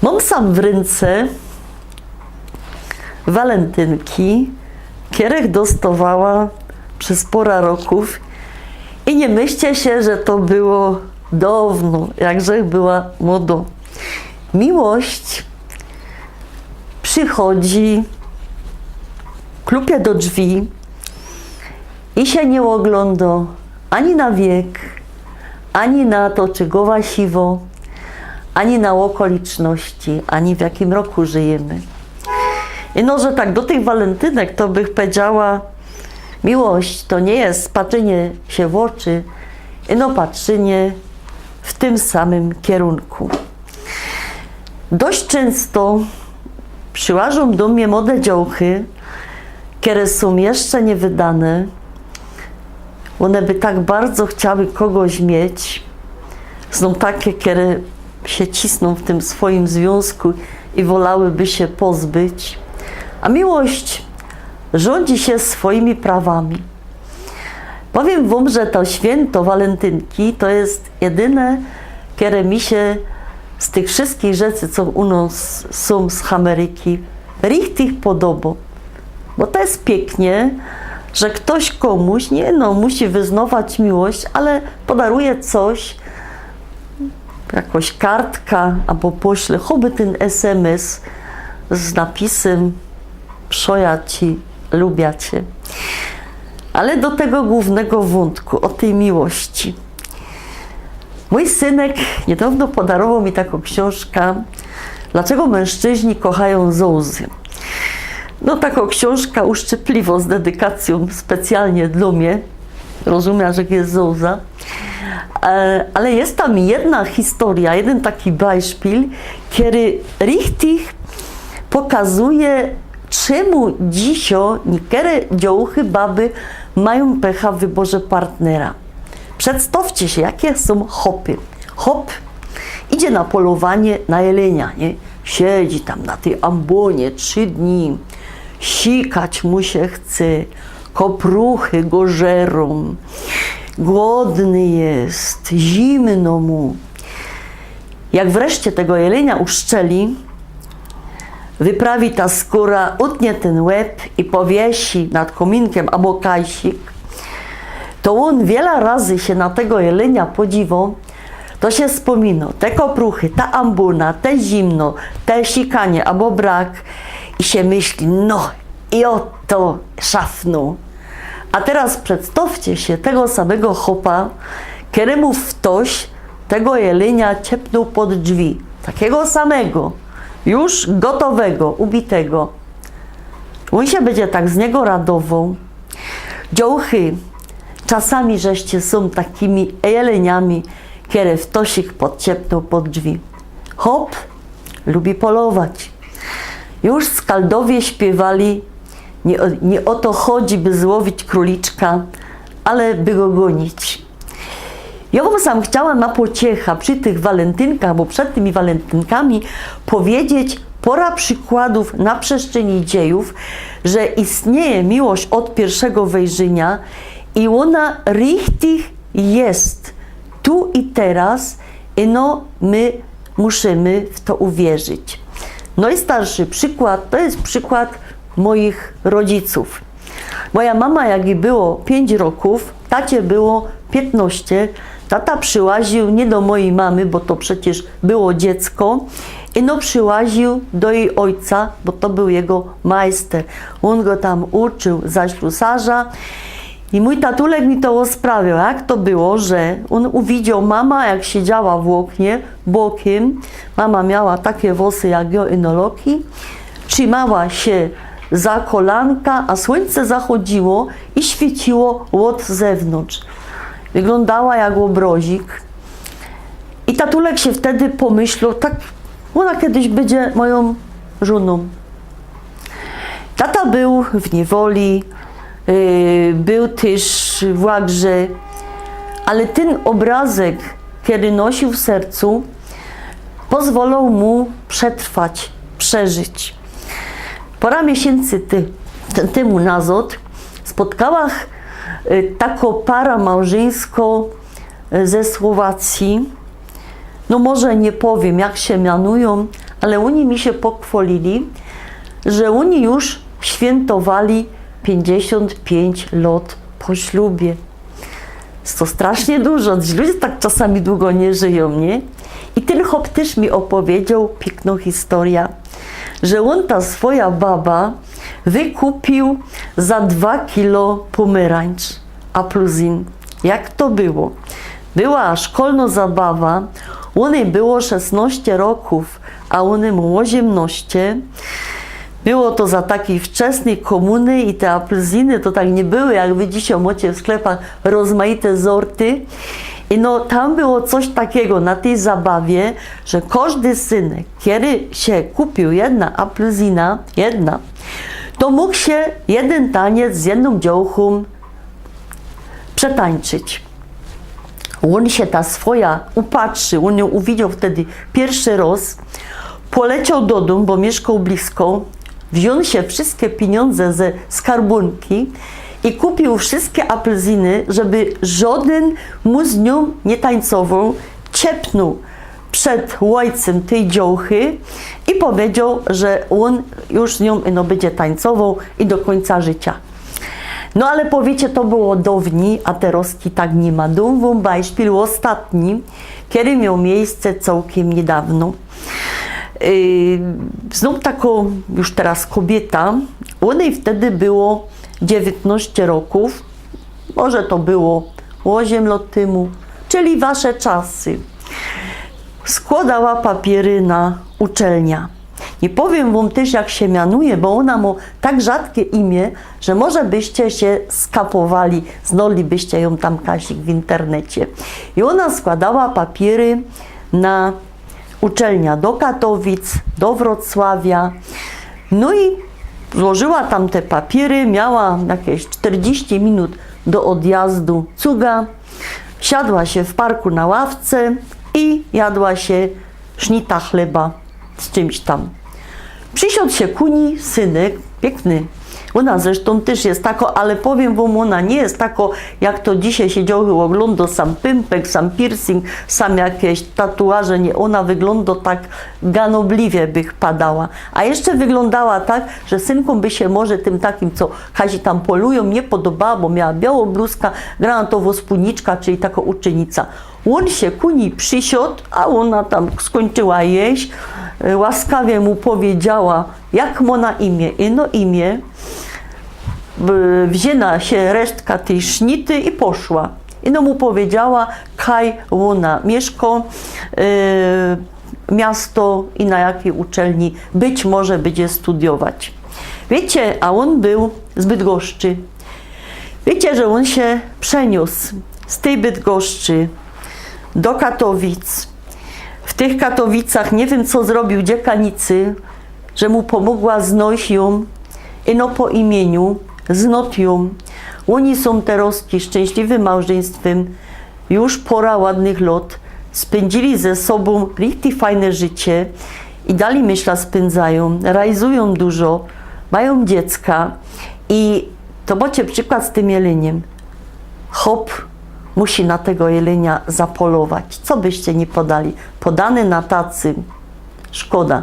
Mam sam w ręce walentynki, które dostawała przez pora roków i nie myślcie się, że to było dawno, jakże była młodo. Miłość przychodzi, klupie do drzwi i się nie ogląda ani na wiek, ani na to, czy głowa siwo, ani na okoliczności, ani w jakim roku żyjemy. I no, że tak do tych walentynek to bych powiedziała, miłość to nie jest patrzenie się w oczy, no patrzenie w tym samym kierunku. Dość często przyłażą do mnie młode działki, które są jeszcze nie wydane. One by tak bardzo chciały kogoś mieć. Są takie, które się cisną w tym swoim związku i wolałyby się pozbyć. A miłość rządzi się swoimi prawami. Powiem wam, że to święto walentynki to jest jedyne, które mi się z tych wszystkich rzeczy, co u nas są z Ameryki, richtig podoba. Bo to jest pięknie, że ktoś komuś, nie no, musi wyznawać miłość, ale podaruje coś, jakoś kartka, albo pośle choćby ten SMS z napisem "Przoja ci, lubię cię". Ale do tego głównego wątku, o tej miłości. Mój synek niedawno podarował mi taką książkę "Dlaczego mężczyźni kochają zołzy". No taką książkę uszczypliwą, z dedykacją specjalnie dla mnie. Rozumiem, że jest zołza. Ale jest tam jedna historia, jeden taki beispiel, który richtig pokazuje, czemu dzisiaj niektóre działuchy, baby mają pecha w wyborze partnera. Przedstawcie się, jakie są hopy. Hop idzie na polowanie na jelenia, nie? Siedzi tam na tej ambonie 3 dni, sikać mu się chce, kopruchy go żerą, głodny jest, zimno mu. Jak wreszcie tego jelenia uszczeli, wyprawi ta skóra, utnie ten łeb i powiesi nad kominkiem albo kajsik, to on wiele razy się na tego jelenia podziwą, to się wspomina, te kopruchy, ta ambuna, te zimno, te sikanie albo brak i się myśli, no i oto szafnu. A teraz przedstawcie się tego samego chopa, któremu ktoś tego jelenia ciepnął pod drzwi, takiego samego, już gotowego, ubitego. On się będzie tak z niego radował. Działchy, czasami żeście są takimi jeleniami, które wtosik podciepnął pod drzwi. Hop lubi polować. Już skaldowie śpiewali, nie o to chodzi, by złowić króliczka, ale by go gonić. Ja bym sam chciała na pociecha przy tych walentynkach, bo przed tymi walentynkami powiedzieć pora przykładów na przestrzeni dziejów, że istnieje miłość od pierwszego wejrzenia i ona richtig jest tu i teraz, i no my musimy w to uwierzyć. Najstarszy przykład to jest przykład moich rodziców. Moja mama, jak jej było 5 roków, tacie było 15, tata przyłaził nie do mojej mamy, bo to przecież było dziecko, i no przyłaził do jej ojca, bo to był jego majster. On go tam uczył za ślusarza i mój tatulek mi to sprawiał, jak to było, że on uwidział mama, jak siedziała w oknie bokiem, mama miała takie włosy jak ja inoloki, trzymała się za kolanka, a słońce zachodziło i świeciło od zewnątrz. Wyglądała jak obrozik. I tatulek się wtedy pomyślał, tak, ona kiedyś będzie moją żoną. Tata był w niewoli, był też w łagrze, ale ten obrazek, kiedy nosił w sercu, pozwolił mu przetrwać, przeżyć. Parę miesięcy temu nazad spotkała taką parę małżeńską ze Słowacji. No może nie powiem, jak się mianują, ale oni mi się pochwalili, że oni już świętowali 55 lat po ślubie. Jest to strasznie dużo, ludzie tak czasami długo nie żyją, nie? I ten chłop też mi opowiedział piękną historię, że on, ta swoja baba, wykupił za 2 kilo pomarańcz, apelsin. Jak to było? Była szkolna zabawa, one było 16 roków, a one mu 18. Było to za takiej wczesnej komuny i te apelsiny to tak nie były, jak wy dzisiaj macie w sklepach rozmaite sorty. I no tam było coś takiego na tej zabawie, że każdy synek, kiedy się kupił jedna apelsina, to mógł się jeden taniec z jedną działką przetańczyć. On się ta swoja upatrzył, on ją uwidział wtedy pierwszy raz, poleciał do domu, bo mieszkał blisko, wziął się wszystkie pieniądze ze skarbonki i kupił wszystkie apelsiny, żeby żaden mu z nią nie tańcował, ciepnął przed ojcem tej działchy i powiedział, że on już z nią będzie tańcował i do końca życia. No ale powiecie, to było dawniej, a teraz tak nie ma. Dom Beispiel ostatni, kiedy miał miejsce całkiem niedawno. Znów taką już teraz kobieta, jej wtedy było 19 roków, może to było 8 lat temu, czyli wasze czasy. Składała papiery na uczelnia. Nie powiem wam też, jak się mianuje, bo ona ma tak rzadkie imię, że może byście się skapowali, znalibyście ją tam Kasik w internecie. I ona składała papiery na uczelnia do Katowic, do Wrocławia. No i złożyła tam te papiery, miała jakieś 40 minut do odjazdu cuga, siadła się w parku na ławce i jadła się sznita chleba z czymś tam. Przysiadł się ku niej synek, piękny. Ona zresztą też jest tako, ale powiem wam, ona nie jest tako, jak to dzisiaj się działo, ogląda sam pimpek, sam piercing, sam jakieś tatuaże, nie, ona wygląda tak ganobliwie bych padała. A jeszcze wyglądała tak, że synkom by się może tym takim, co Kazi tam polują, nie podobała, bo miała białą bluzkę, granatowo spódniczka, czyli taka uczennica. On się ku niej przysiadł, a ona tam skończyła jeść, łaskawie mu powiedziała, jak ma na imię. I no imię, wzięła się resztka tej sznity i poszła. I no mu powiedziała, kaj ona mieszka, miasto i na jakiej uczelni być może będzie studiować. Wiecie, a on był z Bydgoszczy. Wiecie, że on się przeniósł z tej Bydgoszczy do Katowic. W tych Katowicach nie wiem, co zrobił dziekanicy, że mu pomogła znaleźć ją i no po imieniu znot ją. Oni są teraz szczęśliwym małżeństwem, już pora ładnych lat, spędzili ze sobą richtig fajne życie i dalej, myślę, spędzają, realizują dużo, mają dziecka i to macie przykład z tym jeleniem. Hop musi na tego jelenia zapolować. Co byście nie podali? Podany na tacy. Szkoda.